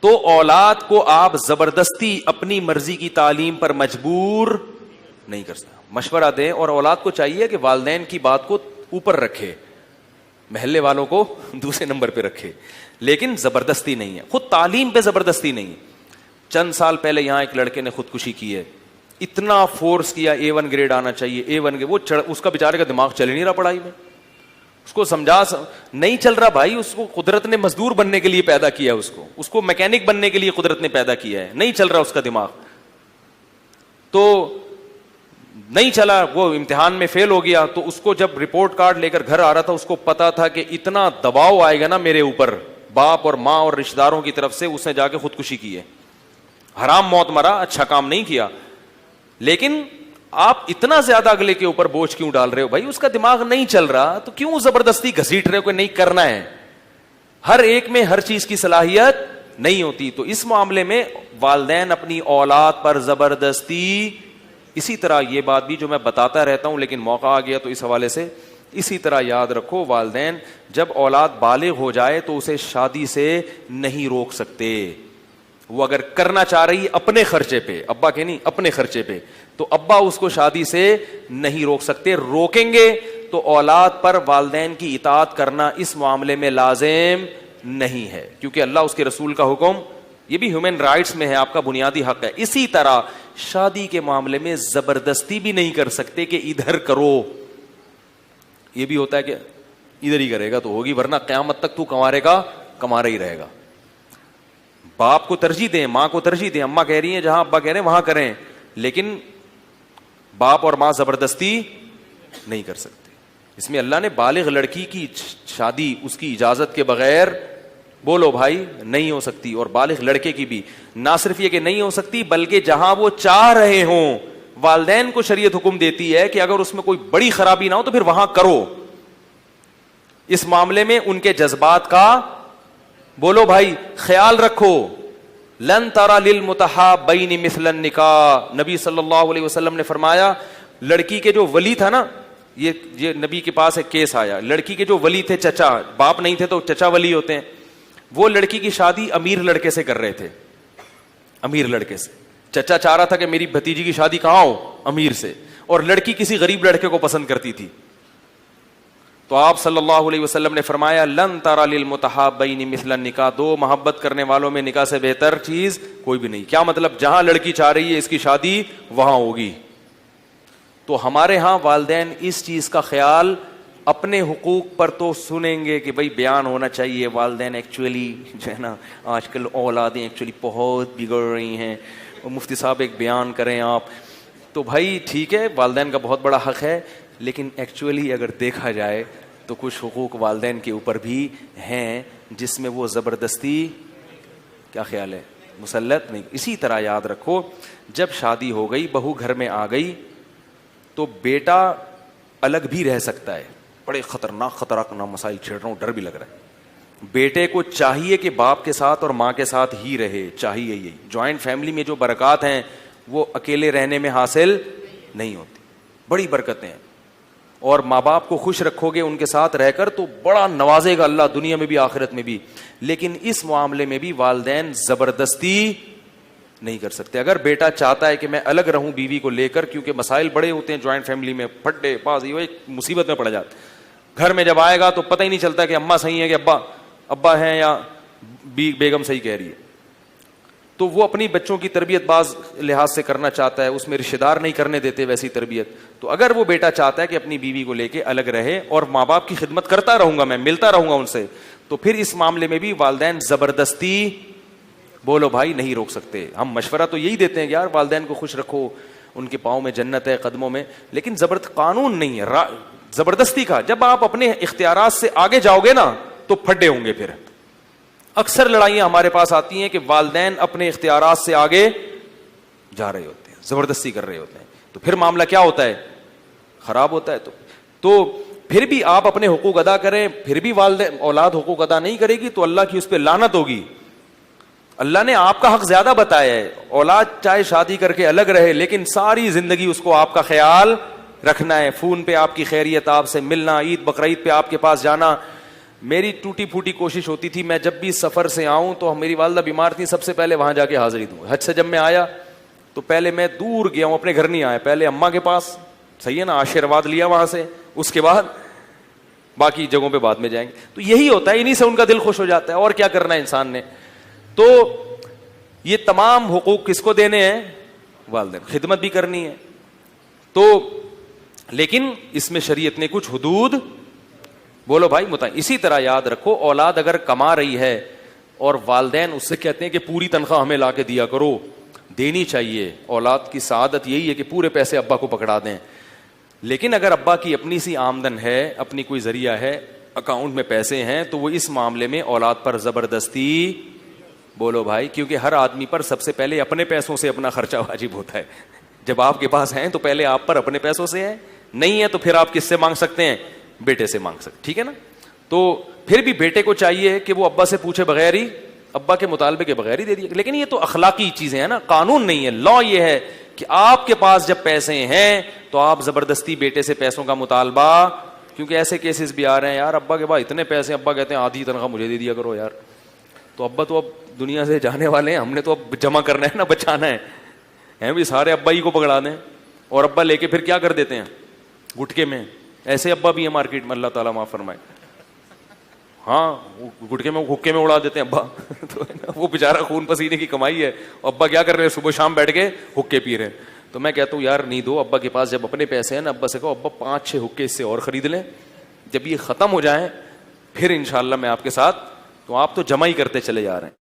تو اولاد کو آپ زبردستی اپنی مرضی کی تعلیم پر مجبور نہیں کر سکتے. مشورہ دیں, اور اولاد کو چاہیے کہ والدین کی بات کو اوپر رکھے, محلے والوں کو دوسرے نمبر پہ رکھے, لیکن زبردستی نہیں ہے. خود تعلیم پہ زبردستی نہیں. چند سال پہلے یہاں ایک لڑکے نے خودکشی کی ہے, اتنا فورس کیا A1 گریڈ آنا چاہیے, A1 وہ اس کا بیچارے کا دماغ چل ہی نہیں رہا پڑھائی میں, اس کو سمجھا نہیں چل رہا بھائی. اس کو قدرت نے مزدور بننے کے لیے پیدا کیا, اس کو میکینک بننے کے لیے قدرت نے پیدا کیا ہے, نہیں چل رہا اس کا دماغ, تو نہیں چلا. وہ امتحان میں فیل ہو گیا, تو اس کو جب رپورٹ کارڈ لے کر گھر آ رہا تھا, اس کو پتا تھا کہ اتنا دباؤ آئے گا نا میرے اوپر باپ اور ماں اور رشتہ داروں کی طرف سے, اس نے جا کے خودکشی کی ہے. حرام موت مرا, اچھا کام نہیں کیا. لیکن آپ اتنا زیادہ اگلے کے اوپر بوجھ کیوں ڈال رہے ہو بھائی؟ اس کا دماغ نہیں چل رہا, تو کیوں زبردستی گھسیٹ رہے ہو کہ نہیں کرنا ہے؟ ہر ایک میں ہر چیز کی صلاحیت نہیں ہوتی. تو اس معاملے میں والدین اپنی اولاد پر زبردستی, اسی طرح یہ بات بھی جو میں بتاتا رہتا ہوں لیکن موقع آ گیا تو اس حوالے سے اسی طرح یاد رکھو, والدین جب اولاد بالغ ہو جائے تو اسے شادی سے نہیں روک سکتے. وہ اگر کرنا چاہ رہی ہے اپنے خرچے پہ, ابا کے نہیں اپنے خرچے پہ, تو ابا اس کو شادی سے نہیں روک سکتے. روکیں گے تو اولاد پر والدین کی اطاعت کرنا اس معاملے میں لازم نہیں ہے, کیونکہ اللہ اس کے رسول کا حکم, یہ بھی ہیومن رائٹس میں ہے, آپ کا بنیادی حق ہے. اسی طرح شادی کے معاملے میں زبردستی بھی نہیں کر سکتے کہ ادھر کرو. یہ بھی ہوتا ہے کہ ادھر ہی کرے گا تو ہوگی, ورنہ قیامت تک تو کما رہا ہی رہے گا. باپ کو ترجیح دیں, ماں کو ترجیح دیں. اماں کہہ رہی ہیں جہاں ابا کہہ رہے ہیں وہاں کریں, لیکن باپ اور ماں زبردستی نہیں کر سکتے. اس میں اللہ نے بالغ لڑکی کی شادی اس کی اجازت کے بغیر, بولو بھائی, نہیں ہو سکتی. اور بالغ لڑکے کی بھی نہ صرف یہ کہ نہیں ہو سکتی, بلکہ جہاں وہ چاہ رہے ہوں, والدین کو شریعت حکم دیتی ہے کہ اگر اس میں کوئی بڑی خرابی نہ ہو تو پھر وہاں کرو. اس معاملے میں ان کے جذبات کا, بولو بھائی, خیال رکھو. لن ترى للمتحابین مثل النکاح, نبی صلی اللہ علیہ وسلم نے فرمایا, لڑکی کے جو ولی تھا نا, یہ نبی کے پاس ایک کیس آیا, لڑکی کے جو ولی تھے, چچا, باپ نہیں تھے تو چچا ولی ہوتے ہیں, وہ لڑکی کی شادی امیر لڑکے سے کر رہے تھے. امیر لڑکے سے چچا چاہ رہا تھا کہ میری بھتیجی کی شادی کہاں ہو, امیر سے, اور لڑکی کسی غریب لڑکے کو پسند کرتی تھی. تو آپ صلی اللہ علیہ وسلم نے فرمایا, لن ترى للمتحابین مثل النکاح, دو محبت کرنے والوں میں نکاح سے بہتر چیز کوئی بھی نہیں. کیا مطلب؟ جہاں لڑکی چاہ رہی ہے اس کی شادی وہاں ہوگی. تو ہمارے ہاں والدین اس چیز کا خیال, اپنے حقوق پر تو سنیں گے کہ بھائی بیان ہونا چاہیے. والدین ایکچولی جو ہے نا, آج کل اولادیں ایکچولی بہت بگڑ رہی ہیں, مفتی صاحب ایک بیان کریں آپ. تو بھائی ٹھیک ہے, والدین کا بہت بڑا حق ہے, لیکن ایکچولی اگر دیکھا جائے تو کچھ حقوق والدین کے اوپر بھی ہیں جس میں وہ زبردستی, کیا خیال ہے, مسلط نہیں. اسی طرح یاد رکھو, جب شادی ہو گئی, بہو گھر میں آ گئی, تو بیٹا الگ بھی رہ سکتا ہے. بڑے خطرناک مسائل چھیڑ رہا ہوں, ڈر بھی لگ رہا ہے. بیٹے کو چاہیے کہ باپ کے ساتھ اور ماں کے ساتھ ہی رہے, چاہیے. یہی جوائنٹ فیملی میں جو برکات ہیں وہ اکیلے رہنے میں حاصل نہیں ہوتی, بڑی برکتیں ہیں. اور ماں باپ کو خوش رکھو گے ان کے ساتھ رہ کر تو بڑا نوازے گا اللہ, دنیا میں بھی آخرت میں بھی. لیکن اس معاملے میں بھی والدین زبردستی نہیں کر سکتے. اگر بیٹا چاہتا ہے کہ میں الگ رہوں بیوی کو لے کر, کیونکہ مسائل بڑے ہوتے ہیں جوائنٹ فیملی میں, پھڈے بازی, وہ ایک مصیبت میں پڑ جاتا. گھر میں جب آئے گا تو پتہ ہی نہیں چلتا کہ اماں صحیح ہے کہ ابا ہیں یا بیگم صحیح کہہ رہی ہے. تو وہ اپنی بچوں کی تربیت بعض لحاظ سے کرنا چاہتا ہے, اس میں رشتہ دار نہیں کرنے دیتے ویسی تربیت. تو اگر وہ بیٹا چاہتا ہے کہ اپنی بیوی کو لے کے الگ رہے اور ماں باپ کی خدمت کرتا رہوں گا, میں ملتا رہوں گا ان سے, تو پھر اس معاملے میں بھی والدین زبردستی, بولو بھائی, نہیں روک سکتے. ہم مشورہ تو یہی دیتے ہیں کہ یار والدین کو خوش رکھو, ان کے پاؤں میں جنت ہے, قدموں میں, لیکن قانون نہیں ہے زبردستی کا. جب آپ اپنے اختیارات سے آگے جاؤ گے نا تو پھڈے ہوں گے. پھر اکثر لڑائیاں ہمارے پاس آتی ہیں کہ والدین اپنے اختیارات سے آگے جا رہے ہوتے ہیں, زبردستی کر رہے ہوتے ہیں, تو پھر معاملہ کیا ہوتا ہے, خراب ہوتا ہے. تو پھر بھی آپ اپنے حقوق ادا کریں, پھر بھی والدین اولاد حقوق ادا نہیں کرے گی تو اللہ کی اس پہ لعنت ہوگی. اللہ نے آپ کا حق زیادہ بتایا ہے, اولاد چاہے شادی کر کے الگ رہے لیکن ساری زندگی اس کو آپ کا خیال رکھنا ہے. فون پہ آپ کی خیریت, آپ سے ملنا, عید بقرعید پہ آپ کے پاس جانا, میری ٹوٹی پھوٹی کوشش ہوتی تھی, میں جب بھی سفر سے آؤں تو میری والدہ بیمار تھی, سب سے پہلے وہاں جا کے حاضری دوں. حج سے جب میں آیا تو پہلے میں دور گیا ہوں, اپنے گھر نہیں آیا, پہلے اماں کے پاس, صحیح ہے نا, آشیرواد لیا وہاں سے, اس کے بعد باقی جگہوں پہ بعد میں جائیں گے. تو یہی ہوتا ہے, انہی سے ان کا دل خوش ہو جاتا ہے. اور کیا کرنا ہے انسان نے. تو یہ تمام حقوق کس کو دینے ہیں؟ والدین. خدمت بھی کرنی ہے تو, لیکن اس میں شریعت نے کچھ حدود, بولو بھائی متعین. اسی طرح یاد رکھو, اولاد اگر کما رہی ہے اور والدین اس سے کہتے ہیں کہ پوری تنخواہ ہمیں لا کے دیا کرو, دینی چاہیے. اولاد کی سعادت یہی ہے کہ پورے پیسے ابا کو پکڑا دیں. لیکن اگر ابا کی اپنی سی آمدن ہے, اپنی کوئی ذریعہ ہے, اکاؤنٹ میں پیسے ہیں, تو وہ اس معاملے میں اولاد پر زبردستی, بولو بھائی, کیونکہ ہر آدمی پر سب سے پہلے اپنے پیسوں سے اپنا خرچہ واجب ہوتا ہے. جب آپ کے پاس ہیں تو پہلے آپ پر اپنے پیسوں سے ہے, نہیں ہے تو پھر آپ کس سے مانگ سکتے ہیں؟ بیٹے سے مانگ سکتے, ٹھیک ہے نا. تو پھر بھی بیٹے کو چاہیے کہ وہ ابا سے پوچھے بغیر ہی, ابا کے مطالبے کے بغیر ہی دے دیے. لیکن یہ تو اخلاقی چیزیں ہیں نا, قانون نہیں ہے. لا یہ ہے کہ آپ کے پاس جب پیسے ہیں تو آپ زبردستی بیٹے سے پیسوں کا مطالبہ, کیونکہ ایسے کیسز بھی آ رہے ہیں یار, ابا کے پاس اتنے پیسے, ابا کہتے ہیں آدھی تنخواہ مجھے دے دیا کرو یار. تو ابا تو اب دنیا سے جانے والے ہیں, ہم نے تو اب جمع کرنا ہے نا, بچانا ہے, ہیں بھی سارے ابا ہی کو پکڑا دیں. اور ابا لے کے پھر کیا کر دیتے ہیں گٹکے میں. ایسے ابا بھی ہیں مارکیٹ میں, اللہ تعالیٰ معاف فرمائے. ہاں, گٹکے میں حکے میں اڑا دیتے ہیں ابا. تو وہ بیچارہ خون پسینے کی کمائی ہے, ابا کیا کر رہے ہیں, صبح شام بیٹھ کے حکے پی رہے ہیں. تو میں کہتا ہوں یار نہیں دو, ابا کے پاس جب اپنے پیسے ہیں نا, ابا سے کہو ابا 5-6 حکے اس سے اور خرید لیں, جب یہ ختم ہو جائیں پھر انشاءاللہ میں آپ کے ساتھ. تو آپ تو جمع ہی کرتے چلے جا رہے ہیں.